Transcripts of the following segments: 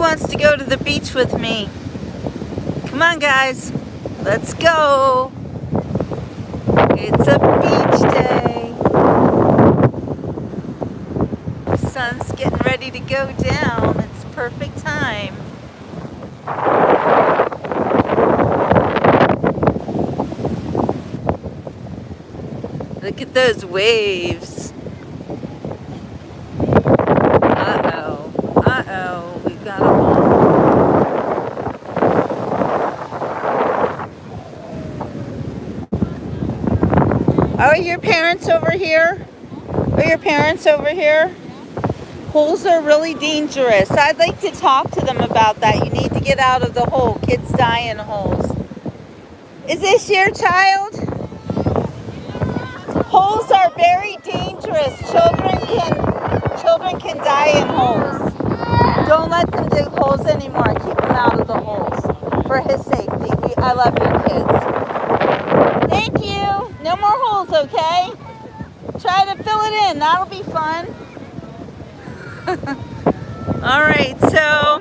wants to go to the beach with me? Come on, guys. Let's go. It's a beach day. The sun's getting ready to go down. It's perfect time. Look at those waves. Uh-oh. Uh-oh. We've got a hole. Are your parents over here? Are your parents over here? Holes are really dangerous. I'd like to talk to them about that. You need to get out of the hole. Kids die in holes. Is this your child? Holes are very dangerous. Children can die in holes. Don't let them dig holes anymore. Keep them out of the holes for his safety. I love your kids. Thank you. No more holes, okay? Try to fill it in. That'll be fun. All right, so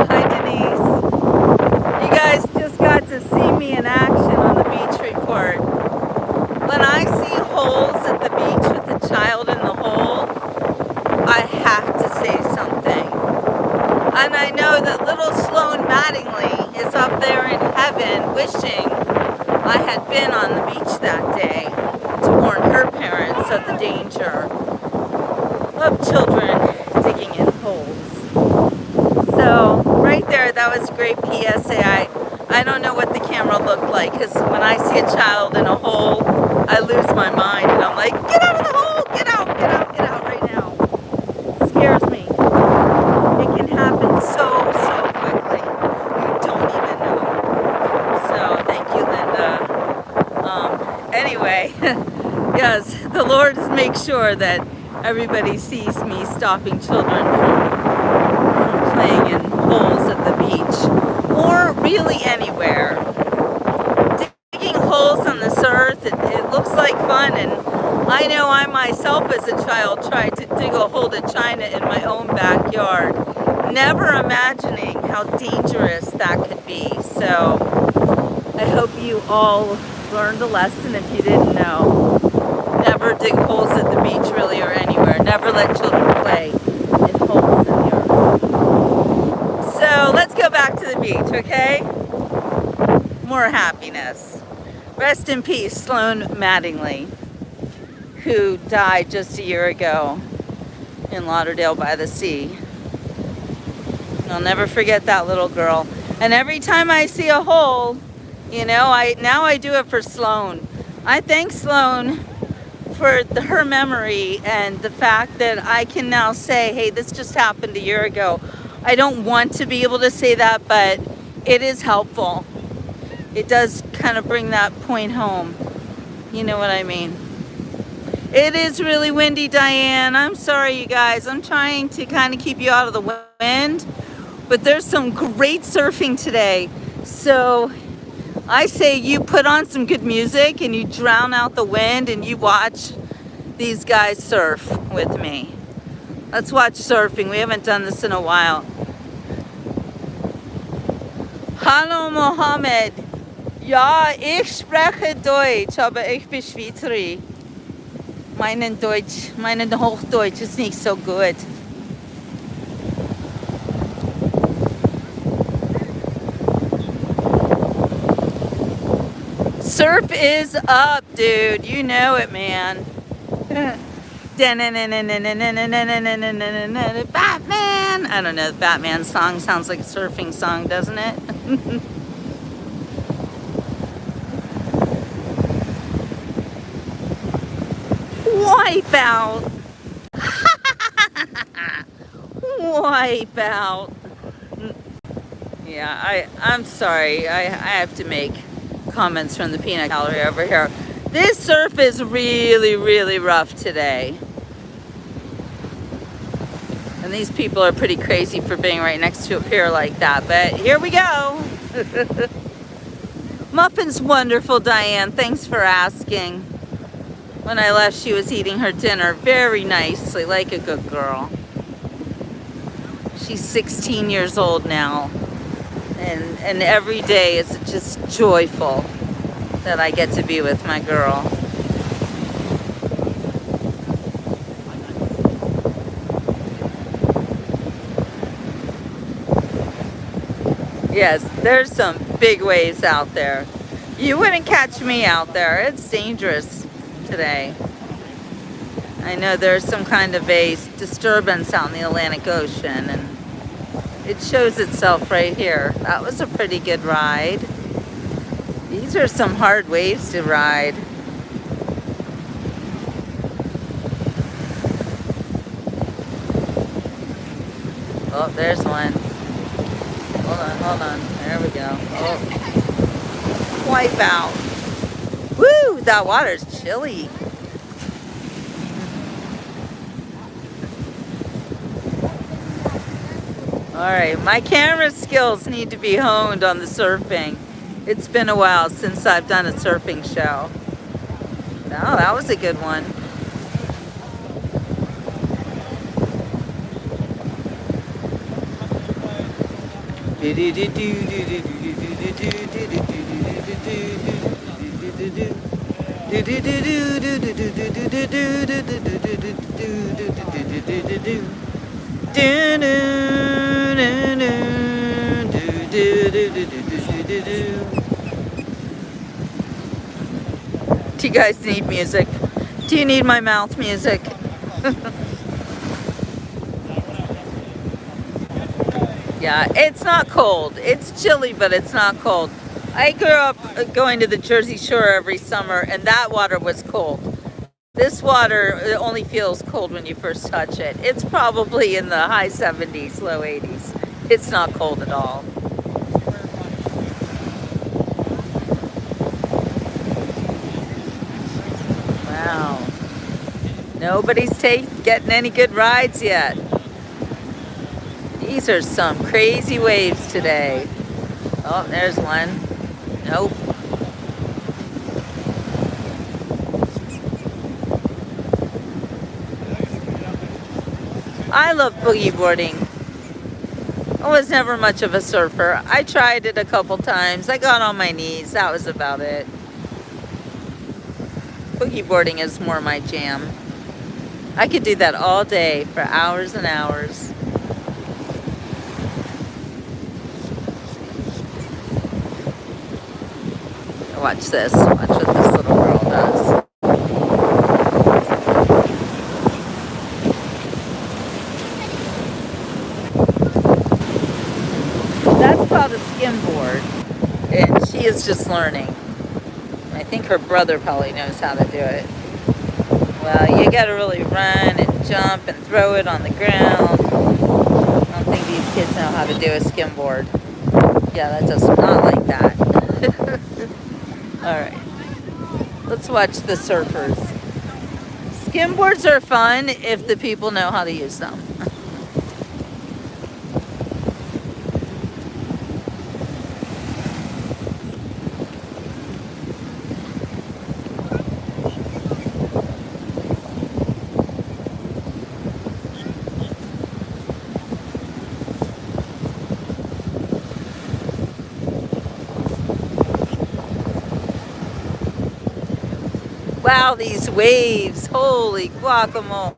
hi Denise. You guys just got to see me in action on the beach report. When I see holes at the beach with a child in the hole, I have to say something. And I know that little Sloan Mattingly is up there in heaven wishing I had been on the beach that day to warn her parents of the danger of children digging in holes. So right there, that was a great PSA. I don't know what the camera looked like, because when I see a child in a hole, I lose my mind and I'm like, get out of the hole, get out right now. It scares me. It can happen so quickly. You don't even know. So thank you, Linda. Anyway, yes, the Lord makes sure that everybody sees me stopping children from playing in holes at the beach, or really anywhere. Digging holes on this earth, it looks like fun, and I know I myself as a child tried to dig a hole to China in my own backyard, never imagining how dangerous that could be. So I hope you all learned a lesson if you didn't know. Never dig holes at the beach, really, or anywhere. Never let children play in holes in the earth. So let's go back to the beach, okay? More happiness. Rest in peace, Sloan Mattingly, who died just a year ago in Lauderdale by the Sea. I'll never forget that little girl. And every time I see a hole, you know, now I do it for Sloan. I thank Sloan for her memory and the fact that I can now say, hey, this just happened a year ago. I don't want to be able to say that, but it is helpful. It does kind of bring that point home. You know what I mean? It is really windy, Diane. I'm sorry, you guys. I'm trying to kind of keep you out of the wind, but there's some great surfing today. So I say you put on some good music and you drown out the wind and you watch these guys surf with me. Let's watch surfing. We haven't done this in a while. Hallo Mohammed. Ja, ich spreche Deutsch, aber ich bin Schweizerin. Mein Hochdeutsch ist nicht so gut. Surf is up, dude. You know it, man. Batman! I don't know, the Batman song sounds like a surfing song, doesn't it? Wipeout! Wipeout! Yeah, I'm sorry. I have to make comments from the peanut gallery over here. This surf is really rough today. And these people are pretty crazy for being right next to a pier like that. But here we go. Muffin's wonderful, Diane. Thanks for asking. When I left, she was eating her dinner very nicely, like a good girl. She's 16 years old now. And every day is just joyful that I get to be with my girl. Yes, there's some big waves out there. You wouldn't catch me out there. It's dangerous today. I know there's some kind of a disturbance out in the Atlantic Ocean, and it shows itself right here. That was a pretty good ride. These are some hard waves to ride. Oh, there's one. Hold on. There we go. Oh. Wipe out. Woo! That water's chilly. Alright, my camera skills need to be honed on the surfing. It's been a while since I've done a surfing show. Oh, that was a good one. Do you guys need music? Do you need my mouth music? Yeah, it's not cold. It's chilly, but it's not cold. I grew up going to the Jersey Shore every summer, and that water was cold. This water, it only feels cold when you first touch it. It's probably in the high 70s, low 80s. It's not cold at all. Wow. Nobody's getting any good rides yet. These are some crazy waves today. Oh, there's one. Nope. I love boogie boarding. I was never much of a surfer. I tried it a couple times. I got on my knees. That was about it. Boogie boarding is more my jam. I could do that all day for hours and hours. Watch this. Watch what this little girl does. That's called a skimboard, and she is just learning. I think her brother probably knows how to do it. Well, you gotta really run and jump and throw it on the ground. I don't think these kids know how to do a skimboard. Yeah, that does not like that. Alright, let's watch the surfers. Skimboards are fun if the people know how to use them. Wow, these waves, holy guacamole.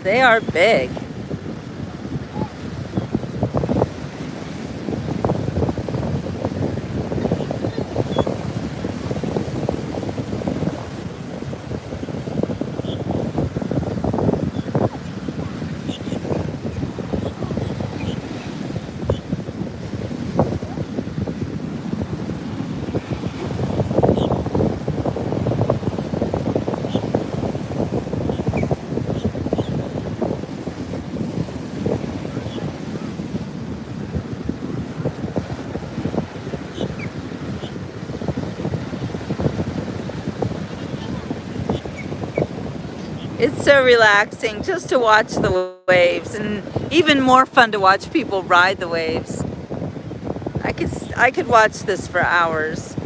They are big. It's so relaxing just to watch the waves, and even more fun to watch people ride the waves. I could watch this for hours.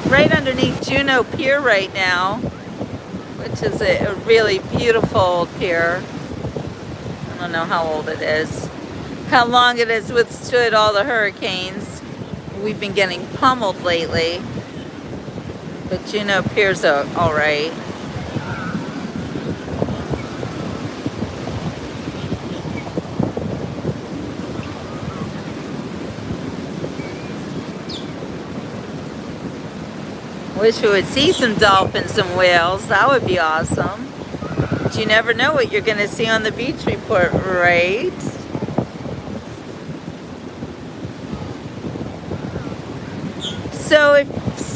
right underneath Juno Pier right now, which is a really beautiful old pier. I don't know how old it is, how long it has withstood all the hurricanes. We've been getting pummeled lately, but Juno Pier's all right. Wish we would see some dolphins and whales. That would be awesome. But you never know what you're going to see on the beach report, right? So if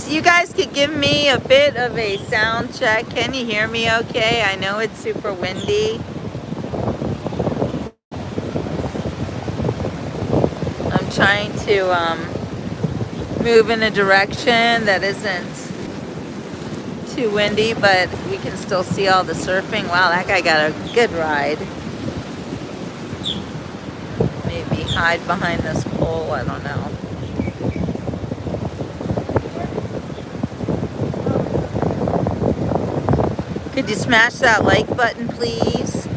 you guys could give me a bit of a sound check. Can you hear me okay? I know it's super windy. I'm trying to move in a direction that isn't too windy, but we can still see all the surfing. Wow, that guy got a good ride. Maybe hide behind this pole, I don't know. Could you smash that like button, please?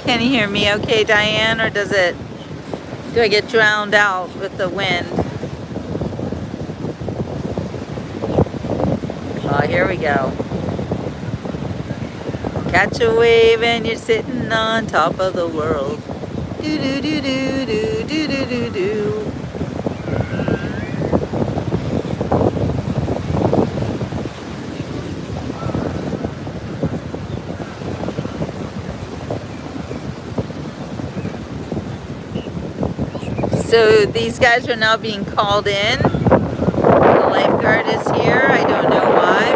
Can you hear me okay, Diane, or do I get drowned out with the wind? Oh, here we go. Catch a wave and you're sitting on top of the world. Do do do do do do do do do. So these guys are now being called in. The lifeguard is here. I don't know why,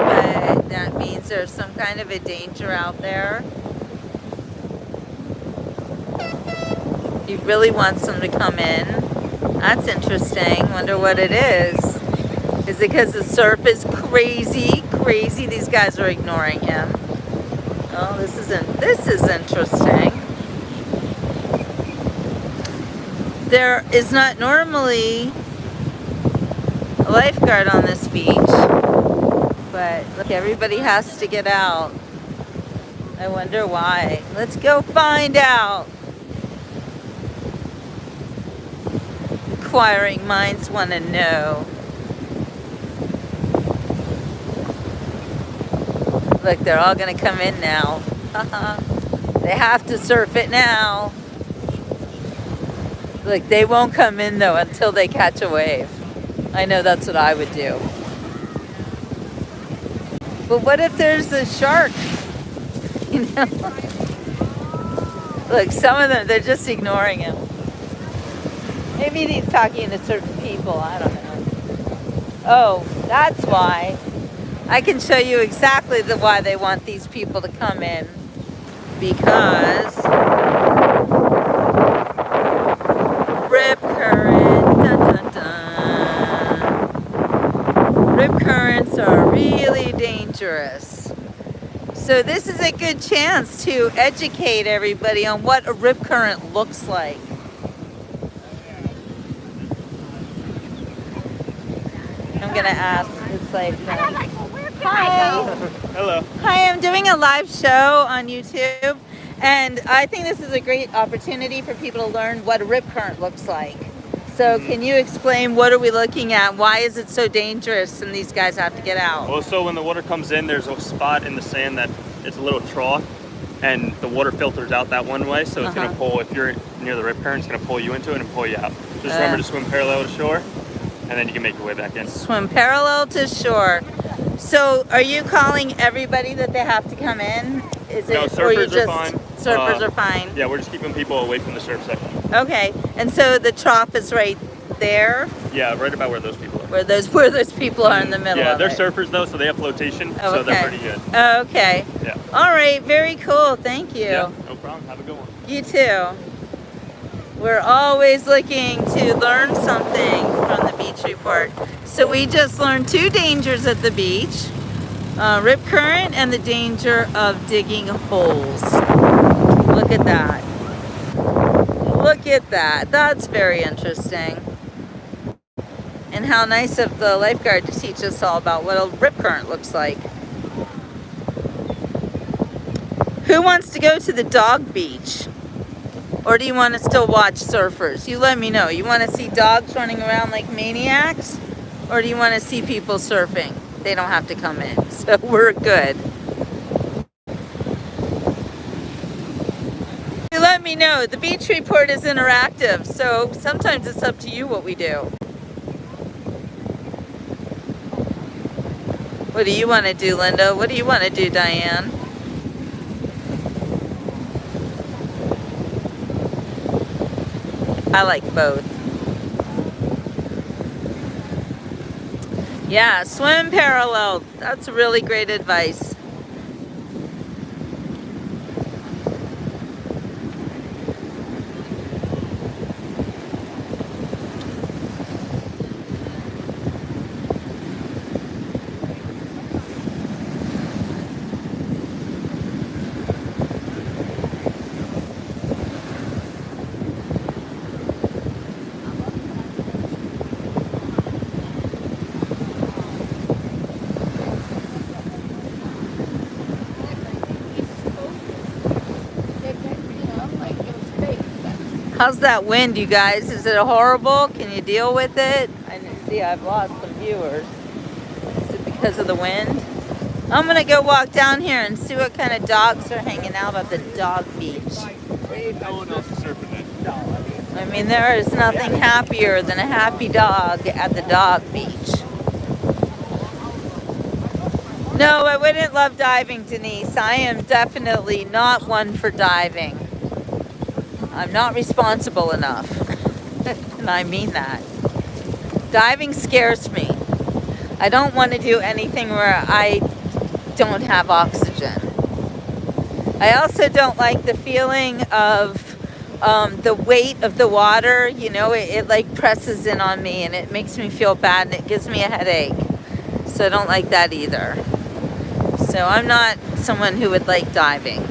but that means there's some kind of a danger out there. He really wants them to come in. That's interesting. Wonder what it is. Is it because the surf is crazy? Crazy. These guys are ignoring him. Oh, this is interesting. There is not normally a lifeguard on this beach, but look, everybody has to get out. I wonder why. Let's go find out. Inquiring minds want to know. Look, they're all going to come in now. They have to surf it now. Look, they won't come in though until they catch a wave. I know that's what I would do. But what if there's a shark? You know? Look, some of them, they're just ignoring him. Maybe he's talking to certain people, I don't know. Oh, that's why. I can show you exactly why they want these people to come in. Because rip current, dun, dun, dun. Rip currents are really dangerous. So this is a good chance to educate everybody on what a rip current looks like. I'm gonna ask this lifeguard. Hi. Hello. Hi, I'm doing a live show on YouTube, and I think this is a great opportunity for people to learn what a rip current looks like. So can you explain, what are we looking at? Why is it so dangerous and these guys have to get out? Well, so when the water comes in, there's a spot in the sand that it's a little trough, and the water filters out that one way, so it's gonna pull, if you're near the rip current, it's gonna pull you into it and pull you out. Just remember to swim parallel to shore, and then you can make your way back in. Swim parallel to shore. So are you calling everybody that they have to come in? Is it, no, surfers are fine. Surfers are fine. Yeah, we're just keeping people away from the surf section. Okay, and so the trough is right there? Yeah, right about where those people are. Where those people are in the middle yeah, of they're it. surfers though, so they have flotation, Oh, so okay. they're pretty good. Okay. Yeah. All right, very cool. Thank you. Yeah, no problem. Have a good one. You too. We're always looking to learn something from the beach report. So we just learned 2 dangers at the beach. Rip current and the danger of digging holes. Look at that. Look at that. That's very interesting. And how nice of the lifeguard to teach us all about what a rip current looks like. Who wants to go to the dog beach? Or do you want to still watch surfers? You let me know. You want to see dogs running around like maniacs? Or do you want to see people surfing? They don't have to come in, so we're good. You let me know. The beach report is interactive, so sometimes it's up to you what we do. What do you want to do, Linda? What do you want to do, Diane? I like both. Yeah, swim parallel. That's really great advice. How's that wind, you guys? Is it horrible? Can you deal with it? I see I've lost some viewers. Is it because of the wind? I'm gonna go walk down here and see what kind of dogs are hanging out at the dog beach. No one else is surfing it. I mean, there is nothing happier than a happy dog at the dog beach. No, I wouldn't love diving, Denise. I am definitely not one for diving. I'm not responsible enough. And I mean that. Diving scares me. I don't want to do anything where I don't have oxygen. I also don't like the feeling of the weight of the water. You know, it like presses in on me and it makes me feel bad and it gives me a headache. So I don't like that either. So I'm not someone who would like diving.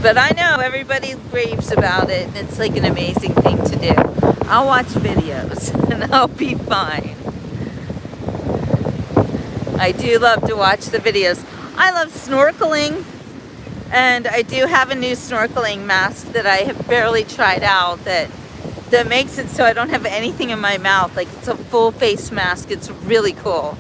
But I know everybody raves about it, and it's like an amazing thing to do. I'll watch videos, and I'll be fine. I do love to watch the videos. I love snorkeling, and I do have a new snorkeling mask that I have barely tried out that makes it so I don't have anything in my mouth. Like, it's a full face mask. It's really cool.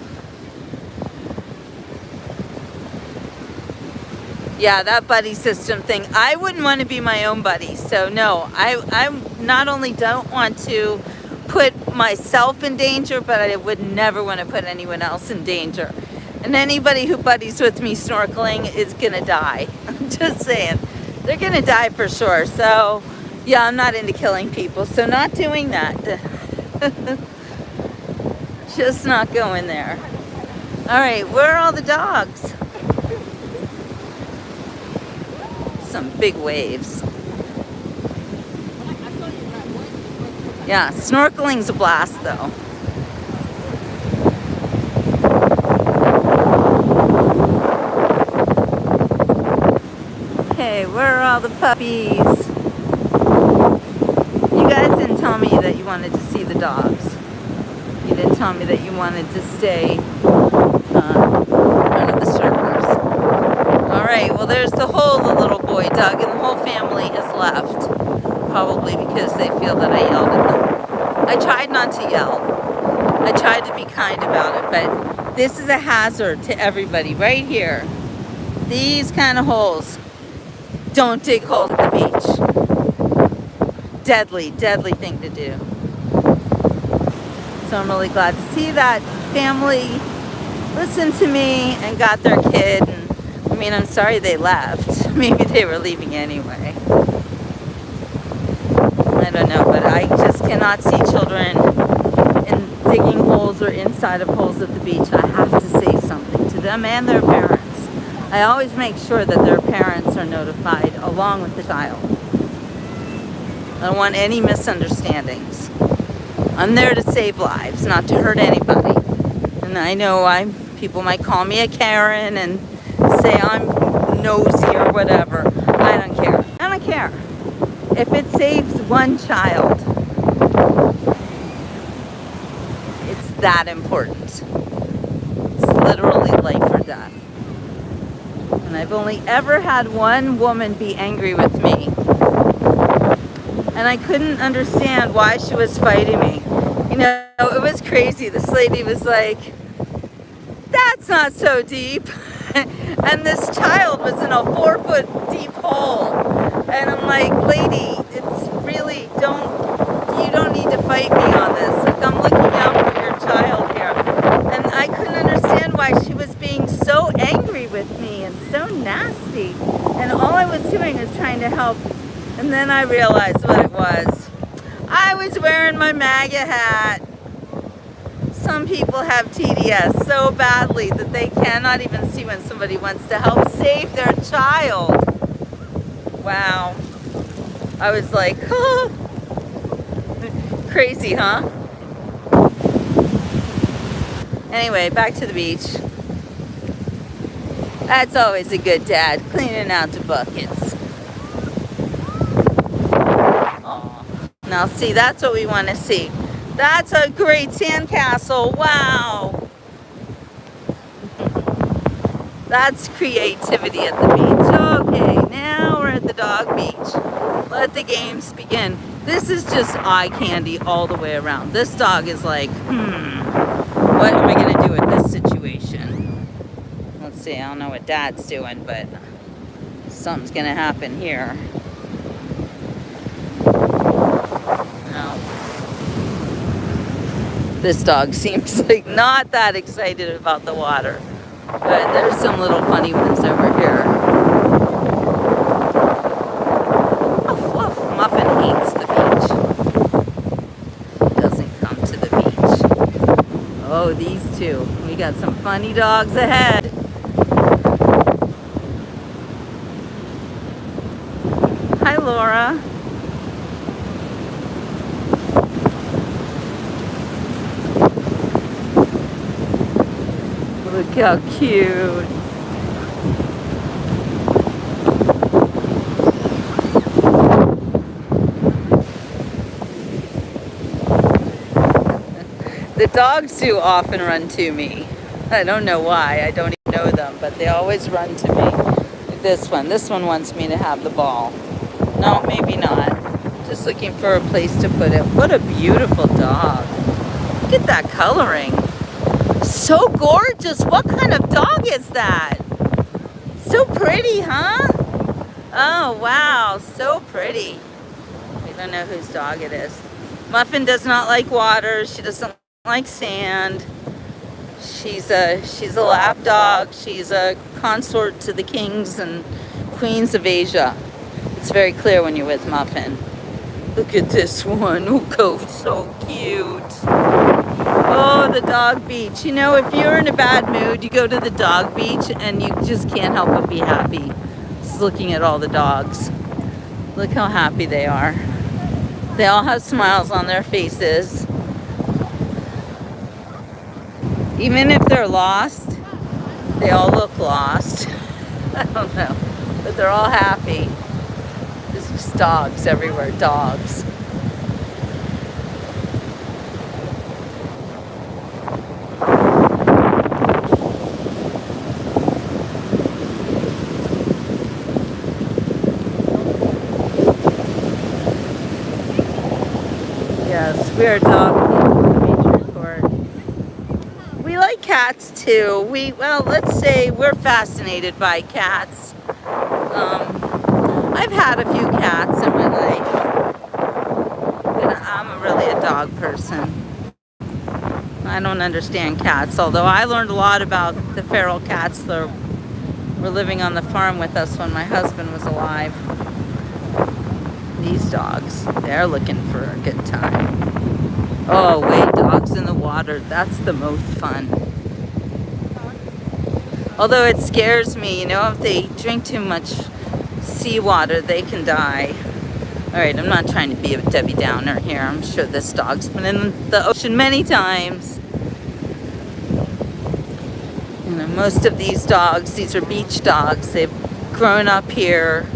Yeah, that buddy system thing. I wouldn't want to be my own buddy. So no, I not only don't want to put myself in danger, but I would never want to put anyone else in danger. And anybody who buddies with me snorkeling is gonna die. I'm just saying, they're gonna die for sure. So yeah, I'm not into killing people. So not doing that. Just not going there. All right, where are all the dogs? Some big waves. Yeah, snorkeling's a blast though. Okay, where are all the puppies? You guys didn't tell me that you wanted to see the dogs. You didn't tell me that you wanted to stay in front of the surfers. Alright, well there's the little boy dug, and the whole family has left. Probably because they feel that I yelled at them. I tried not to yell. I tried to be kind about it, but this is a hazard to everybody right here. These kind of holes. Don't dig holes at the beach. Deadly, deadly thing to do. So I'm really glad to see that family listened to me and got their kid. And I mean, I'm sorry they left. Maybe they were leaving anyway. I don't know, but I just cannot see children in digging holes or inside of holes at the beach. I have to say something to them and their parents. I always make sure that their parents are notified along with the child. I don't want any misunderstandings. I'm there to save lives, not to hurt anybody. And I know people might call me a Karen and say I'm nosy or whatever. I don't care. I don't care. If it saves one child, it's that important. It's literally life or death. And I've only ever had one woman be angry with me. And I couldn't understand why she was fighting me. You know, it was crazy. This lady was like, that's not so deep. And this child was in a 4-foot deep hole. And I'm like, lady, it's really, you don't need to fight me on this. Like, I'm looking out for your child here. And I couldn't understand why she was being so angry with me and so nasty. And all I was doing was trying to help. And then I realized what it was. I was wearing my MAGA hat. Some people have TDS so badly that they cannot even see when somebody wants to help save their child. Wow. I was like, oh. Crazy, huh? Anyway, back to the beach. That's always a good dad, cleaning out the buckets. Aw. Now see, that's what we want to see. That's a great sandcastle. Wow. That's creativity at the beach. Okay, now we're at the dog beach. Let the games begin. This is just eye candy all the way around. This dog is like, what am I going to do with this situation? Let's see, I don't know what Dad's doing, but something's going to happen here. This dog seems like not that excited about the water. But there's some little funny ones over here. Woof, woof. Muffin hates the beach. Doesn't come to the beach. Oh, these two. We got some funny dogs ahead. Hi, Laura. Look how cute. The dogs do often run to me. I don't know why. I don't even know them, but they always run to me. Like this one wants me to have the ball. No, maybe not. Just looking for a place to put it. What a beautiful dog. Look at that coloring. So gorgeous. What kind of dog is that? So pretty, huh? Oh, wow. So pretty. We don't know whose dog it is. Muffin does not like water. She doesn't like sand. She's a lap dog. She's a consort to the kings and queens of Asia. It's very clear when you're with Muffin. Look at this one. Oh, so cute. Oh, the dog beach. You know, if you're in a bad mood, you go to the dog beach and you just can't help but be happy. Just looking at all the dogs. Look how happy they are. They all have smiles on their faces. Even if they're lost, they all look lost. I don't know, but they're all happy. There's just dogs everywhere, dogs. Yes, we are dog people in the beach resort. We like cats too. Well, let's say we're fascinated by cats. I've had a few cats in my life, but I'm really a dog person. I don't understand cats, although I learned a lot about the feral cats that were living on the farm with us when my husband was alive. These dogs, they're looking for a good time. Oh wait, dogs in the water, that's the most fun. Although it scares me, you know, if they drink too much seawater, they can die. Alright, I'm not trying to be a Debbie Downer here. I'm sure this dog's been in the ocean many times. You know, most of these dogs, these are beach dogs. They've grown up here.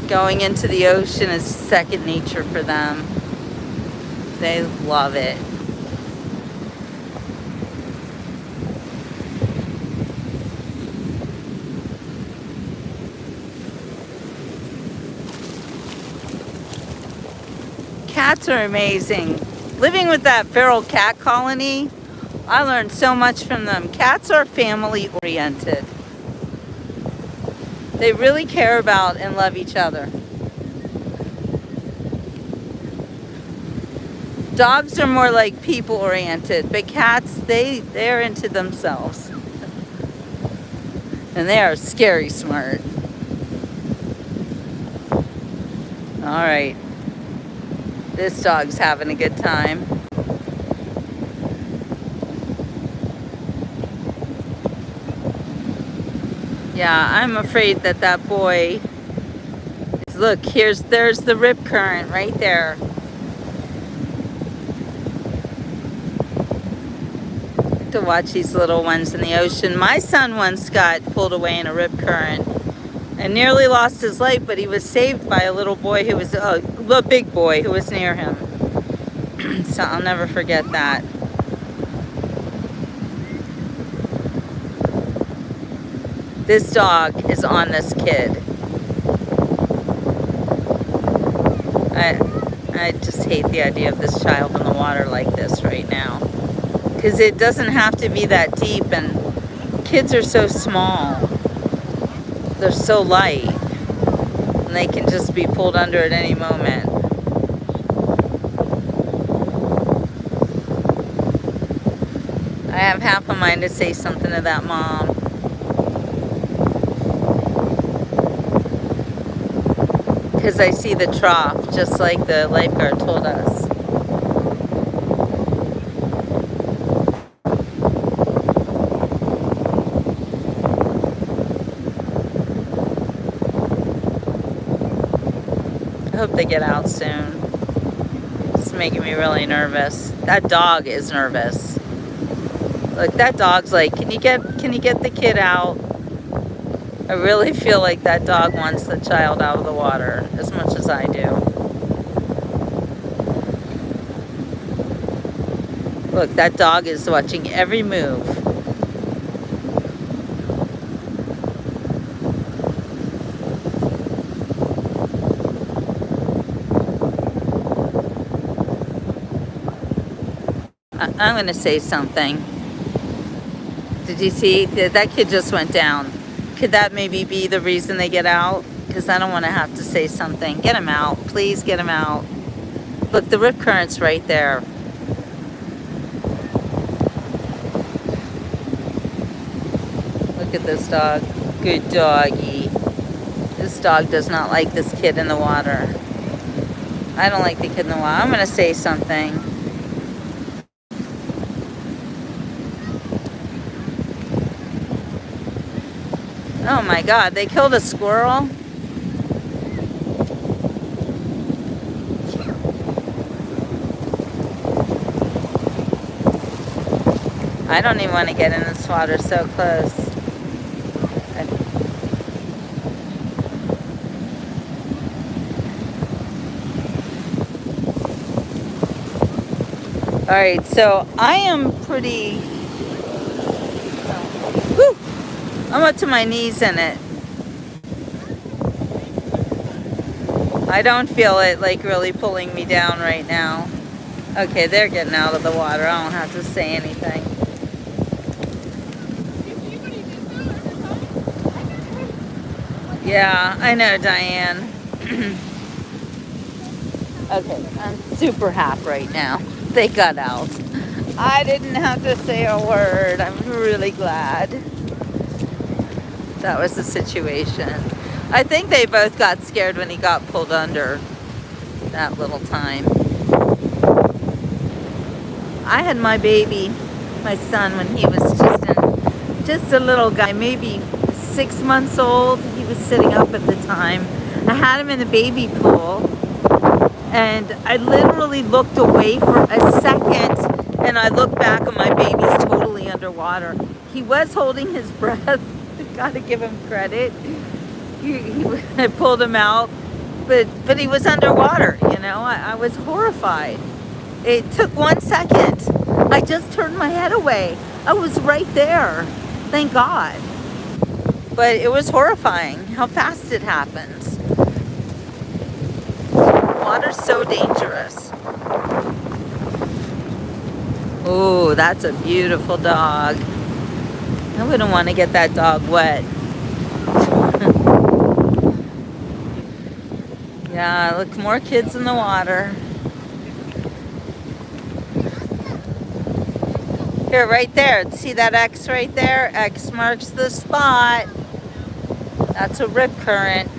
Going into the ocean is second nature for them. They love it. Cats are amazing. Living with that feral cat colony, I learned so much from them. Cats are family oriented. They really care about and love each other. Dogs are more like people oriented, but cats, they're into themselves. And they are scary smart. All right. This dog's having a good time. Yeah, I'm afraid that boy is, look, there's the rip current right there. To watch these little ones in the ocean. My son once got pulled away in a rip current and nearly lost his life, but he was saved by a little boy who was a big boy who was near him. So I'll never forget that. This dog is on this kid. I just hate the idea of this child in the water like this right now. Because it doesn't have to be that deep, and kids are so small. They're so light. And they can just be pulled under at any moment. I have half a mind to say something to that mom. Because I see the trough, just like the lifeguard told us. I hope they get out soon. It's making me really nervous. That dog is nervous. Look, that dog's like, can you get the kid out? I really feel like that dog wants the child out of the water as much as I do. Look, that dog is watching every move. I'm going to say something. Did you see? That kid just went down. Could that maybe be the reason they get out? Because I don't want to have to say something. Get him out. Please get him out. Look, the rip current's right there. Look at this dog. Good doggy. This dog does not like this kid in the water. I don't like the kid in the water. I'm going to say something. Oh my God, they killed a squirrel? I don't even want to get in this water so close. All right, so I am pretty... Whew, I'm up to my knees in it. I don't feel it like really pulling me down right now. Okay, they're getting out of the water. I don't have to say anything. Yeah, I know, Diane. Okay, I'm super happy right now. They got out. I didn't have to say a word. I'm really glad. That was the situation. I think they both got scared when he got pulled under that little time. I had my baby, my son, when he was just a little guy, maybe 6 months old. He was sitting up at the time. I had him in the baby pool, and I literally looked away for a second, and I looked back and my baby's totally underwater. He was holding his breath. Gotta give him credit. I pulled him out. But he was underwater, you know. I was horrified. It took 1 second. I just turned my head away. I was right there. Thank God. But it was horrifying how fast it happens. Water's so dangerous. Oh, that's a beautiful dog. I wouldn't want to get that dog wet. Yeah, look, more kids in the water. Here, right there. See that X right there? X marks the spot. That's a rip current.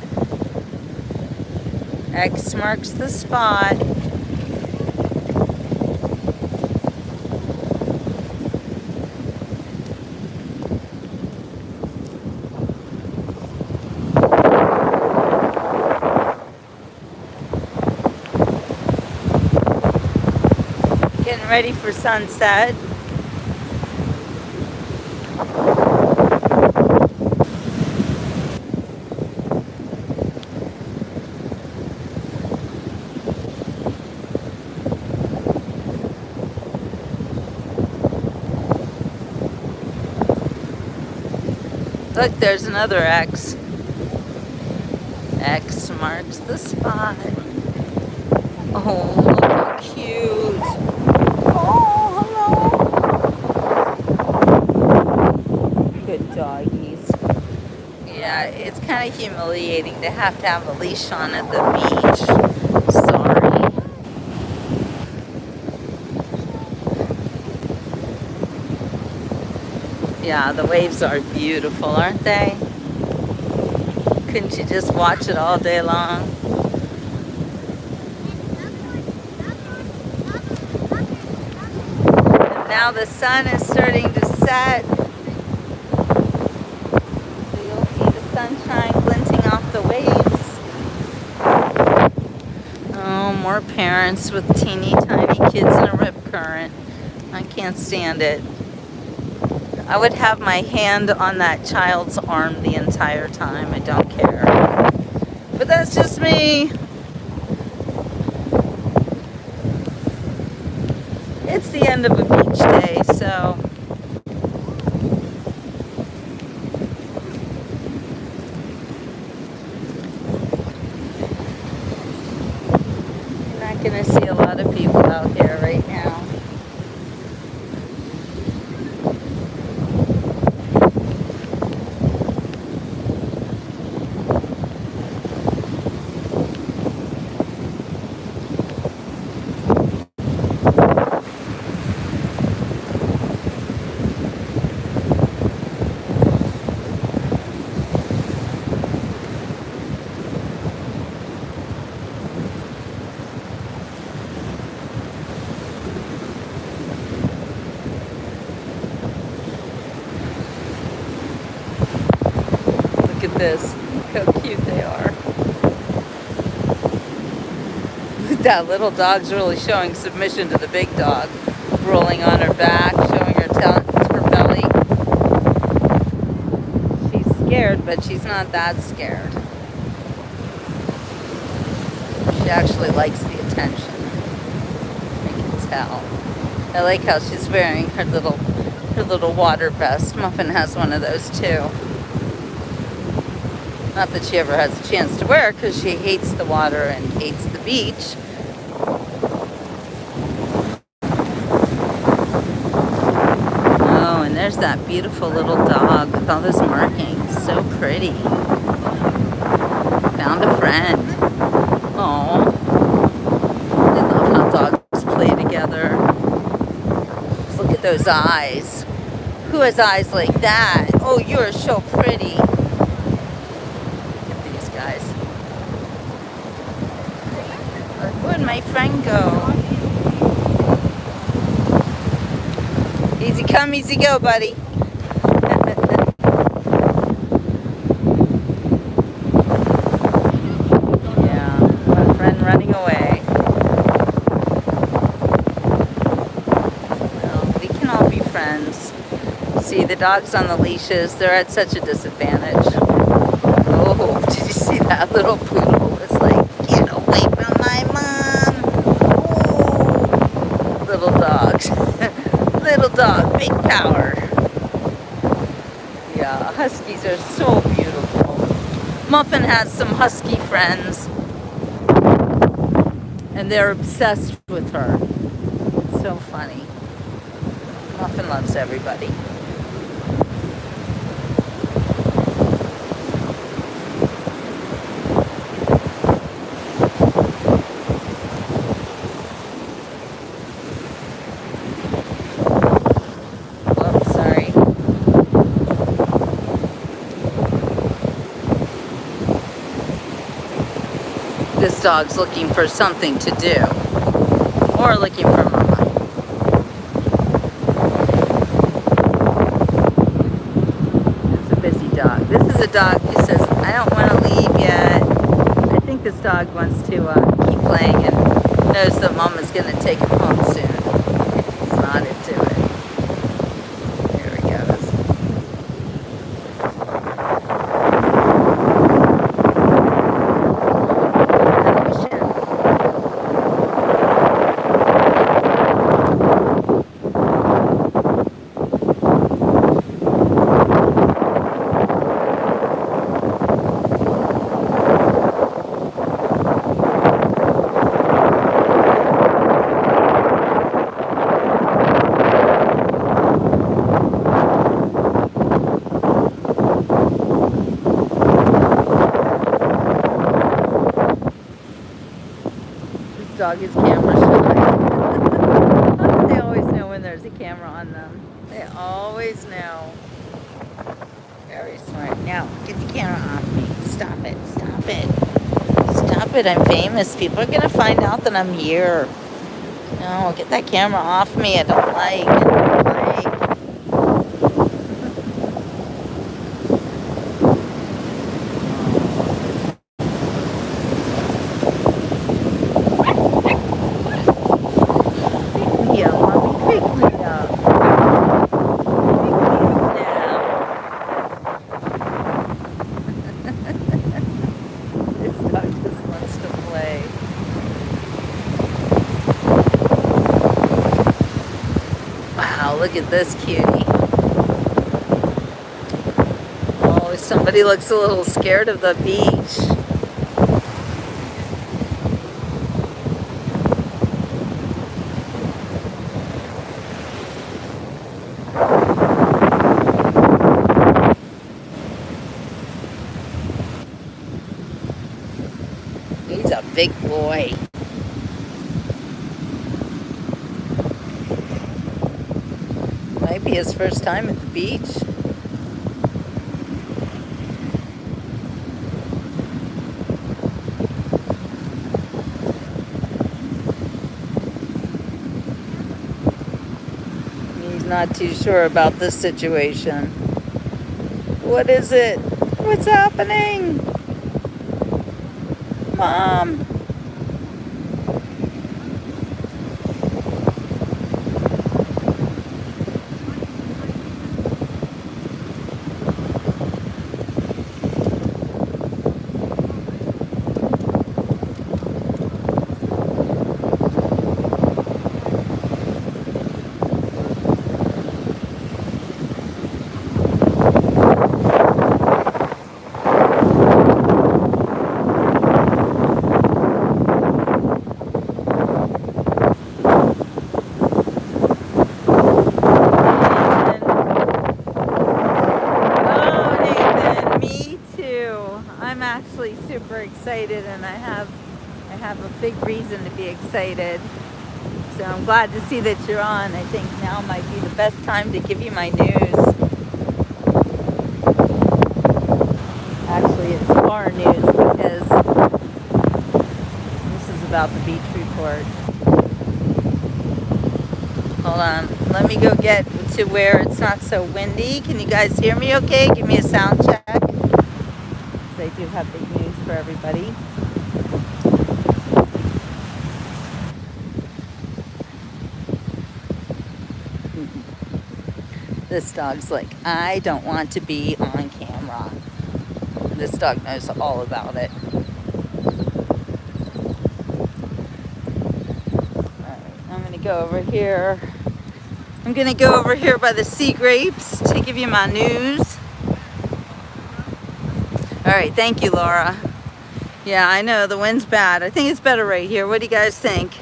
X marks the spot. Getting ready for sunset. Look, there's another X. X marks the spot. Oh, look how cute. Oh, hello. Good doggies. Yeah, it's kind of humiliating to have a leash on at the beach. Sorry. Yeah, the waves are beautiful, aren't they? Couldn't you just watch it all day long? And now the sun is starting to set. So you'll see the sunshine glinting off the waves. Oh, more parents with teeny tiny kids in a rip current. I can't stand it. I would have my hand on that child's arm the entire time. I don't care. But that's just me. It's the end of a beach day, so you're not going to see a lot of people out here right now. Look at this. Look how cute they are. That little dog's really showing submission to the big dog. Rolling on her back, showing her belly. She's scared, but she's not that scared. She actually likes the attention. I can tell. I like how she's wearing her little water vest. Muffin has one of those too. Not that she ever has a chance to wear it because she hates the water and hates the beach. Oh, and there's that beautiful little dog with all those markings. So pretty. Found a friend. Oh, I love how dogs play together. Look at those eyes. Who has eyes like that? Oh, you're so pretty. Guys. Where'd my friend go? Easy come, easy go, buddy. Yeah, my friend running away. Well, we can all be friends. See, the dogs on the leashes, they're at such a disadvantage. Oh, did you see that little poodle? It's like Huskies are so beautiful. Muffin has some husky friends, and they're obsessed with her. It's so funny. Muffin loves everybody. Oh, sorry. This dog's looking for something to do, or looking for mama. It's a busy dog. This is a dog who says, I don't want to leave yet. I think this dog wants to keep playing and knows that mama's going to take him home soon. He's not into it. Here he goes. Dog is camera shy. They always know when there's a camera on them. They always know. Very smart. Now, get the camera off me. Stop it. Stop it. Stop it. I'm famous. People are going to find out that I'm here. No, get that camera off me. I don't like. I don't like. Look at this cutie. Oh, somebody looks a little scared of the beach. He's a big boy. Might be his first time at the beach. He's not too sure about this situation. What is it? What's happening? Mom! I'm actually super excited, and I have a big reason to be excited. So I'm glad to see that you're on. I think now might be the best time to give you my news. Actually, it's our news because this is about the beach report. Hold on. Let me go get to where it's not so windy. Can you guys hear me okay? Give me a sound check. I do have big news for everybody. This dog's like, I don't want to be on camera. This dog knows all about it. Alright, I'm gonna go over here. I'm gonna go over here by the sea grapes to give you my news. All right, thank you, Laura. Yeah, I know the wind's bad. I think it's better right here. What do you guys think?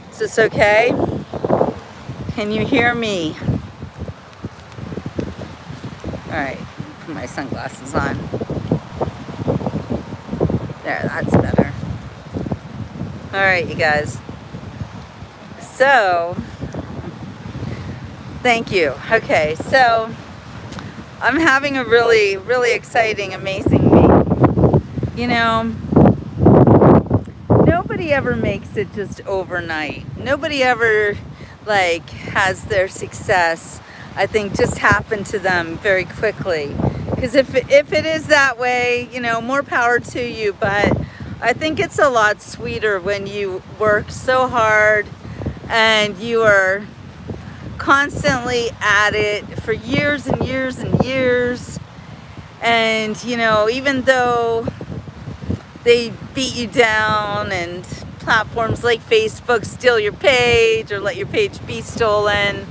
Is this okay? Can you hear me? All right, put my sunglasses on. There, that's better. All right, you guys. So, thank you. Okay, so I'm having a really, really exciting, amazing week. You know, nobody ever makes it just overnight. Nobody ever like has their success, I think, just happen to them very quickly. Because if it is that way, you know, more power to you. But I think it's a lot sweeter when you work so hard and you are constantly at it for years and years and years. And, you know, even though they beat you down and platforms like Facebook steal your page or let your page be stolen,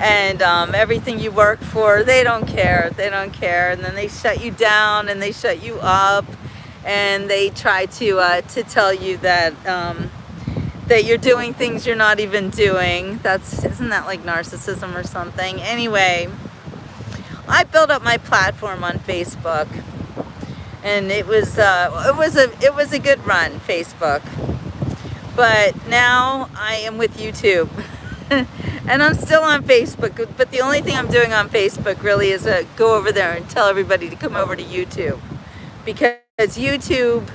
and everything you work for, they don't care. They don't care. And then they shut you down and they shut you up, and they try to tell you that that you're doing things you're not even doing. Isn't that like narcissism or something? Anyway, I built up my platform on Facebook, and it was a good run, Facebook. But now I am with YouTube. And I'm still on Facebook, but the only thing I'm doing on Facebook really is go over there and tell everybody to come over to YouTube, because YouTube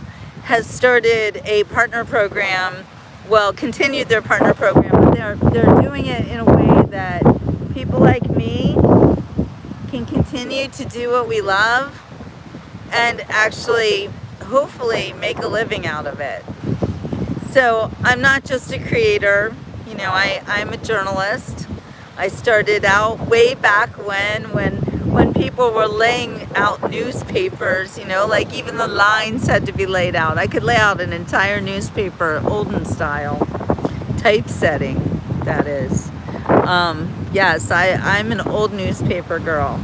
has started a partner program. Well, continued their partner program, but they're doing it in a way that people like me can continue to do what we love and actually, hopefully, make a living out of it. So I'm not just a creator. You know, I'm a journalist. I started out way back when people were laying out newspapers, you know, like even the lines had to be laid out. I could lay out an entire newspaper, olden style, typesetting, that is. Yes, I'm an old newspaper girl.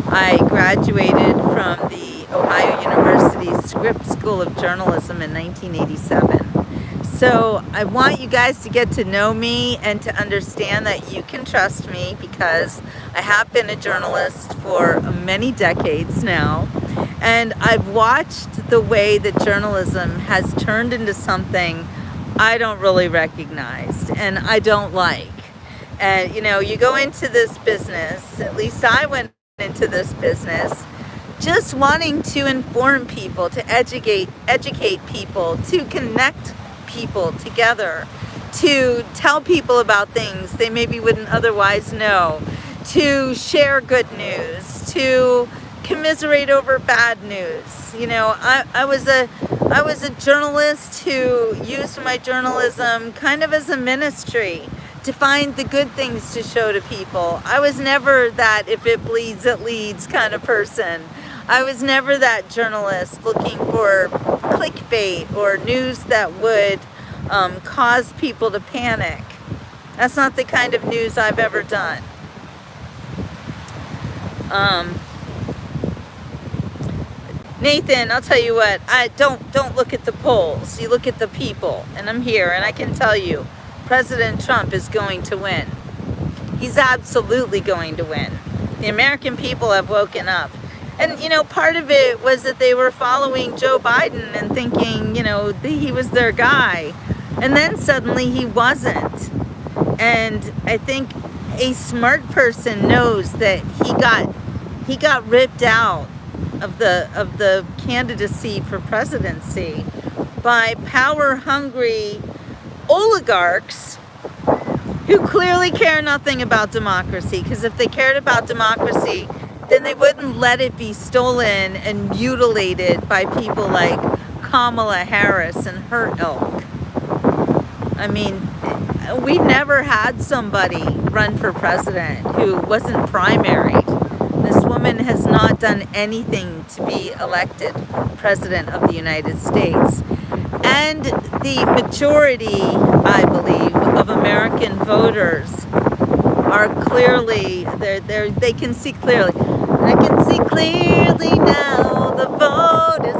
I graduated from the Ohio University Scripps School of Journalism in 1987. So I want you guys to get to know me and to understand that you can trust me, because I have been a journalist for many decades now. And I've watched the way that journalism has turned into something I don't really recognize and I don't like. And, you know, you go into this business, at least I went into this business, just wanting to inform people, to educate people, to connect people together, to tell people about things they maybe wouldn't otherwise know, to share good news, to commiserate over bad news. You know, I was a journalist who used my journalism kind of as a ministry to find the good things to show to people. I was never that if it bleeds it leads kind of person. I was never that journalist looking for clickbait or news that would cause people to panic. That's not the kind of news I've ever done. Nathan, I'll tell you what, don't look at the polls. You look at the people. And I'm here, and I can tell you, President Trump is going to win. He's absolutely going to win. The American people have woken up. And, you know, part of it was that they were following Joe Biden and thinking, you know, he was their guy. And then suddenly he wasn't. And I think a smart person knows that he got ripped out of the candidacy for presidency by power-hungry oligarchs who clearly care nothing about democracy. Because if they cared about democracy, then they wouldn't let it be stolen and mutilated by people like Kamala Harris and her ilk. I mean, we never had somebody run for president who wasn't primaried. This woman has not done anything to be elected president of the United States. And the majority, I believe, of American voters are clearly, they can see clearly. I can see clearly now, the vote is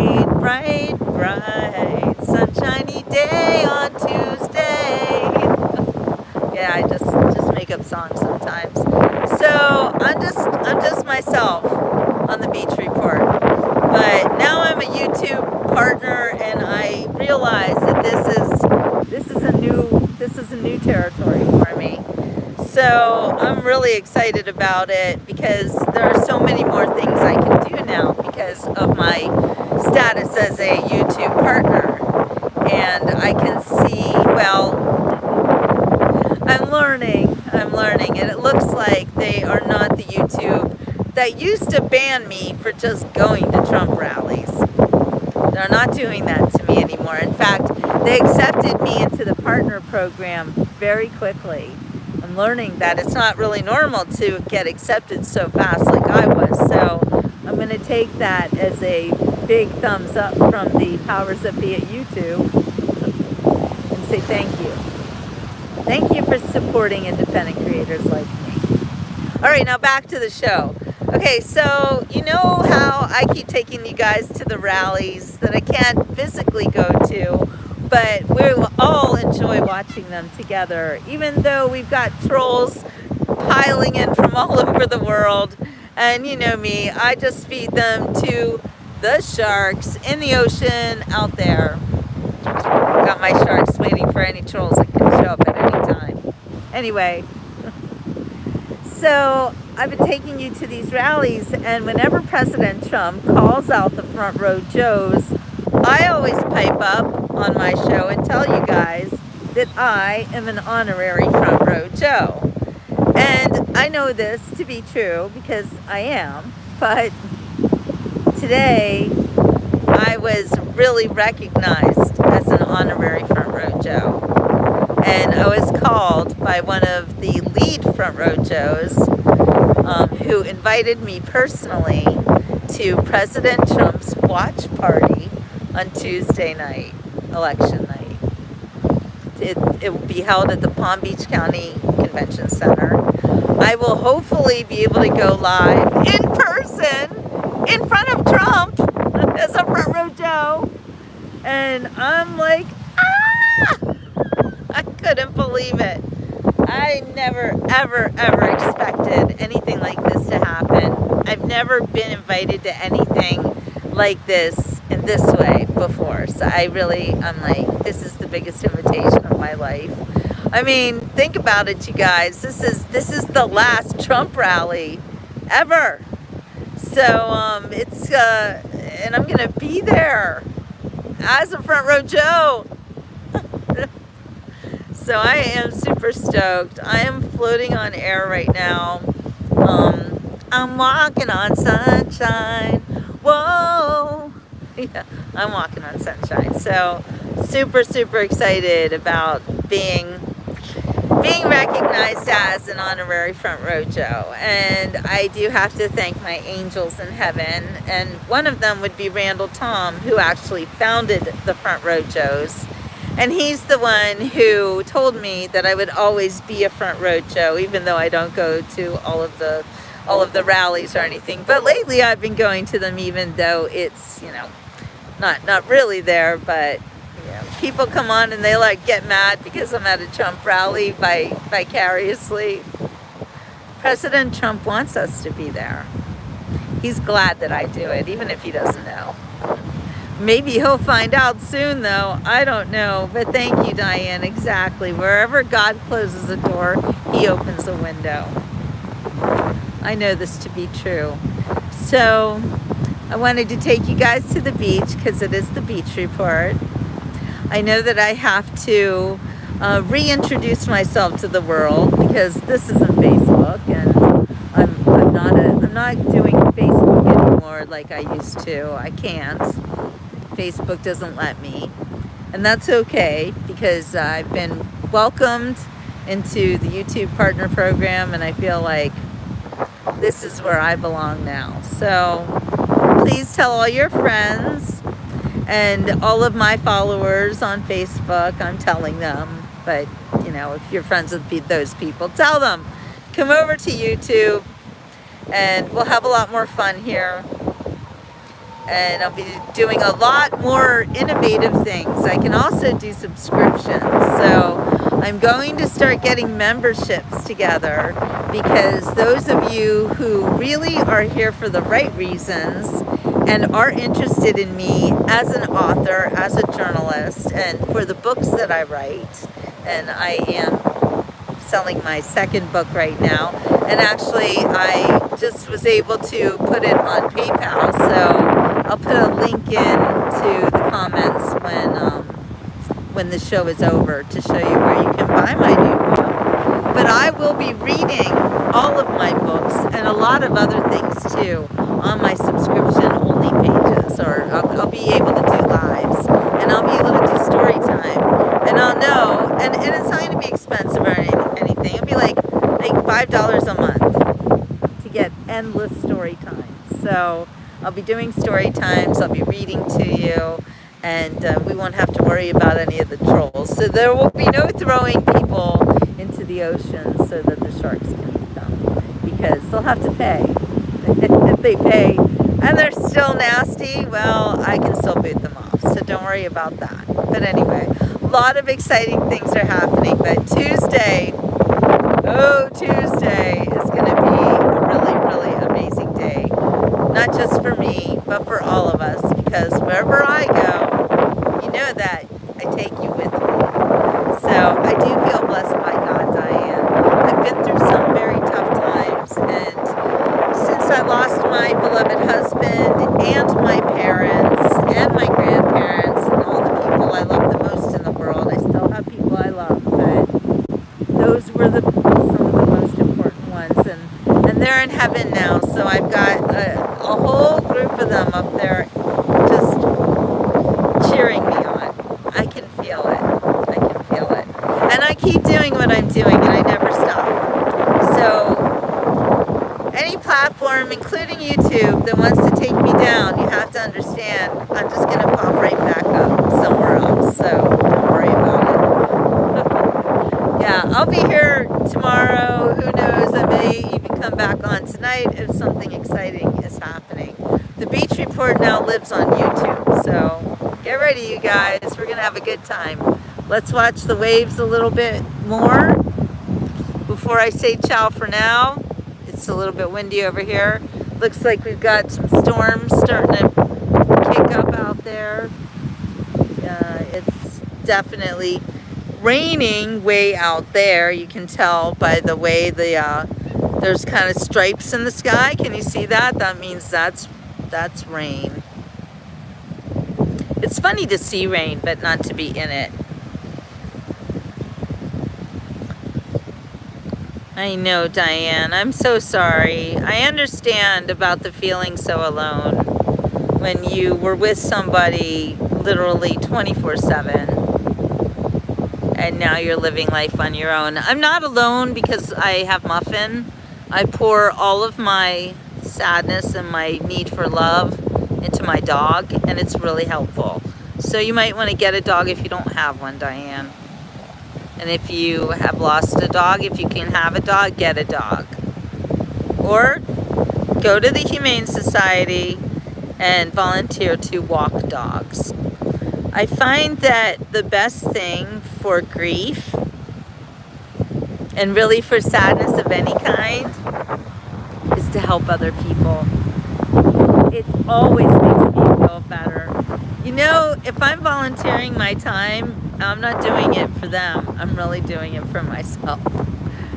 bright, bright, bright, sunshiny day on Tuesday. Yeah, I just make up songs sometimes. So I'm just myself on the beach report. But now I'm a YouTube partner, and I realize that this is a new territory for me. So I'm really excited about it because there are so many more things I can do now because of my status as a YouTube partner. And I can see, well, I'm learning, and it looks like they are not the YouTube that used to ban me for just going to Trump rallies. They're not doing that to me anymore. In fact, they accepted me into the partner program very quickly. I'm learning that it's not really normal to get accepted so fast like I was. So I'm going to take that as a big thumbs up from the powers that be at YouTube and say thank you. Thank you for supporting independent creators like me. All right, now back to the show. Okay, so you know how I keep taking you guys to the rallies that I can't physically go to, but we all enjoy watching them together, even though we've got trolls piling in from all over the world. And you know me, I just feed them to the sharks in the ocean out there. Got my sharks waiting for any trolls that can show up at any time. Anyway, so I've been taking you to these rallies, and whenever President Trump calls out the Front Row Joes, I always pipe up on my show and tell you guys that I am an honorary Front Row Joe. And I know this to be true because I am, but today I was really recognized as an honorary Front Row Joe. And I was called by one of the lead Front Row Joes who invited me personally to President Trump's watch party on Tuesday night, election night. It will be held at the Palm Beach County Convention Center. I will hopefully be able to go live in person in front of Trump as a Front Row Joe. And I'm like, I couldn't believe it. I never, ever, ever expected anything like this to happen. I've never been invited to anything like this in this way before. So I'm like, this is the biggest invitation of my life. I mean, think about it, you guys. This is the last Trump rally ever. So and I'm gonna be there as a Front Row Joe. So I am super stoked. I am floating on air right now. I'm walking on sunshine. Whoa. Yeah, I'm walking on sunshine. So super, super excited about being recognized as an honorary Front Row Joe. And I do have to thank my angels in heaven. And one of them would be Randall Tom, who actually founded the Front Row Joes. And he's the one who told me that I would always be a Front Row Joe, even though I don't go to all of the rallies or anything. But lately I've been going to them, even though it's, not really there. But people come on and they get mad because I'm at a Trump rally vicariously. President Trump wants us to be there. He's glad that I do it, even if he doesn't know. Maybe he'll find out soon, though. I don't know. But thank you, Diane. Exactly. Wherever God closes a door, he opens a window. I know this to be true. So I wanted to take you guys to the beach because it is the beach report. I know that I have to reintroduce myself to the world because this isn't Facebook, and I'm not doing Facebook anymore like I used to. I can't. Facebook doesn't let me, and that's okay because I've been welcomed into the YouTube partner program, and I feel like this is where I belong now. So please tell all your friends and all of my followers on Facebook. I'm telling them, but if you're friends with those people, tell them, come over to YouTube and we'll have a lot more fun here. and I'll be doing a lot more innovative things. I can also do subscriptions, so I'm going to start getting memberships together, because those of you who really are here for the right reasons and are interested in me as an author, as a journalist, and for the books that I write, and I am selling my second book right now, and actually I just was able to put it on PayPal, so I'll put a link in to the comments when the show is over to show you where you can buy my new book. But I will be reading all of my books and a lot of other things too on my subscription only pages, or I'll be able to do lives, and I'll be able to do story time, and I'll know, and it's not going to be expensive or anything. It'll be like $5 a month to get endless story times. So I'll be doing story times, I'll be reading to you, and we won't have to worry about any of the trolls. So there will be no throwing people into the ocean so that the sharks can eat them, because they'll have to pay. If they pay and they're still nasty, well, I can still boot them off, so don't worry about that. But anyway, a lot of exciting things are happening, but Tuesday is going to be a really, really amazing day. Not just for me, but for all of us, because wherever I go, you know that I take you with me. So I do feel blessed by God, Diane. I've been through some very tough times, and since I lost my beloved husband and my parents and my grandparents and all the people I love the most in the world, I still have people I love, but those were some of the most important ones, and they're in heaven now. So I've got a whole group of them up there just cheering me on. I can feel it. I can feel it. And I keep doing what I'm doing, and I never stop. So any platform, including YouTube, that wants to take me down, you have to understand I'm just going to pop right back up somewhere else. So don't worry about it. Yeah, I'll be here tomorrow. Who knows? I may even come back on tonight if something exciting is happening. The Beach Report now lives on YouTube, so get ready, you guys. We're going to have a good time. Let's watch the waves a little bit more before I say ciao for now. It's a little bit windy over here. Looks like we've got some storms starting to kick up out there. It's definitely raining way out there. You can tell by the way there's kind of stripes in the sky. Can you see that? That means that's rain. It's funny to see rain, but not to be in it. I know, Diane. I'm so sorry. I understand about the feeling so alone when you were with somebody literally 24/7, and now you're living life on your own. I'm not alone because I have Muffin. I pour all of my sadness and my need for love into my dog, and it's really helpful. So you might want to get a dog if you don't have one, Diane. And if you have lost a dog, if you can have a dog, get a dog. Or go to the Humane Society and volunteer to walk dogs. I find that the best thing for grief, and really for sadness of any kind, is to help other people. It always makes me feel better. You know, if I'm volunteering my time, I'm not doing it for them. I'm really doing it for myself,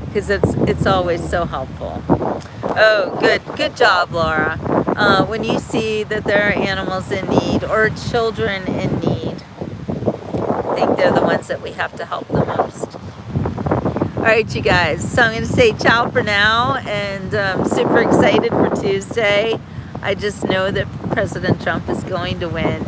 because it's always so helpful. Oh, good job, Laura. When you see that there are animals in need or children in need, I think they're the ones that we have to help the most. All right, you guys. So I'm going to say ciao for now, and I'm super excited for Tuesday. I just know that President Trump is going to win,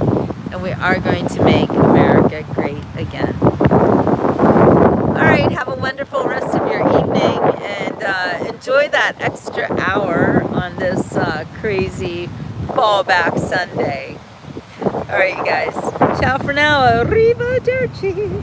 and we are going to make America great again. All right, have a wonderful rest of your evening, and enjoy that extra hour on this crazy fallback Sunday. All right, you guys. Ciao for now. Arrivederci.